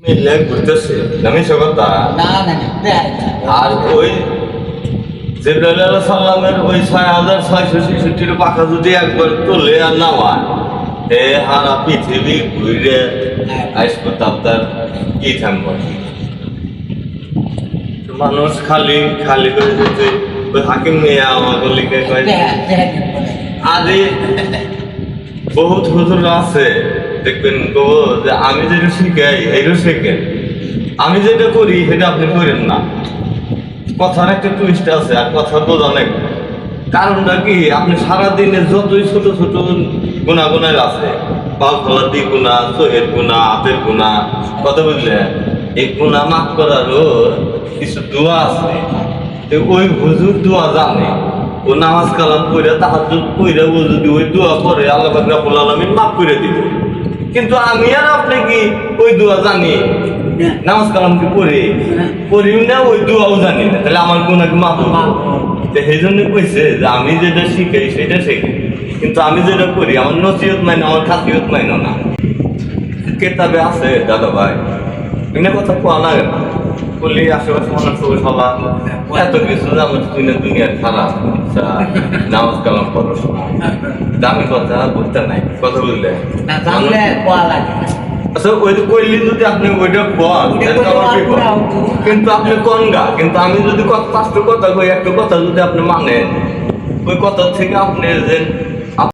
মিলে ঘুরতেছে আমি সে কথা আর ওই জিবরাইল আলাইহিস সালামের ওই ৬,৬৬৬ পাখা যদি একবার তোলে আর নামায় এ হারা পৃথিবী ঘুরে আসবো আপনার কি থাকবো মানুষ খালি খালি করে যেতে ওই হাকিম মিয়া আমাকে লিখে কয় আরে বহুত হুজুর আছে দেখবেন গো যে আমি যেটা শিখাই এইটা শেখেন আমি যেটা করি সেটা আপনি করেন না কথার একটা টুইস্ট আছে আর কথা বোঝা অনেক কারণটা কি আপনি সারাদিনে যতই ছোট ছোট গুণাগুণের আছে পাল ফলাদি গুণা চোহের গুণা হাতের গুণা কথা বুঝলেন এই গুণা মাফ করারও কিছু দোয়া আছে ওই হুজুর দোয়া জানে ও নামাজ কালাম করে তাহাজ্জুদ কইরা ও যদি ওই দোয়া করে আল্লাহ পাক রব্বুল আলামিন মাফ করে দিব কিন্তু আমি আর আপনি কি ওই দোয়া জানি নামাজ কালাম কি পড়িও না ওই দোয়াও জানি না তাহলে আমার গুনাহ কি মাফ হবে সেই জন্য কইছে যে আমি যেটা শিখাই সেটা শেখি কিন্তু আমি যেটা করি আমার নসিহত মাইনো আমার খাসিয়ত মাইনো না কেতাবে আছে দাদা ভাই এনে কথা কোয়া লাগে না বললি আশেপাশে মানুষ সবাই সবা এত কিছু আমার দুনিয়ার খারাপ নামাজ কালাম পড়াশোনা দামি কথা বলতে নাই কথা বললে আচ্ছা ওই কইলি যদি আপনি ওইটা বল কিন্তু আপনি কনগা কিন্তু আমি যদি পাঁচটা কথা কই একটা কথা যদি আপনি মানেন ওই কথা থেকে আপনি যে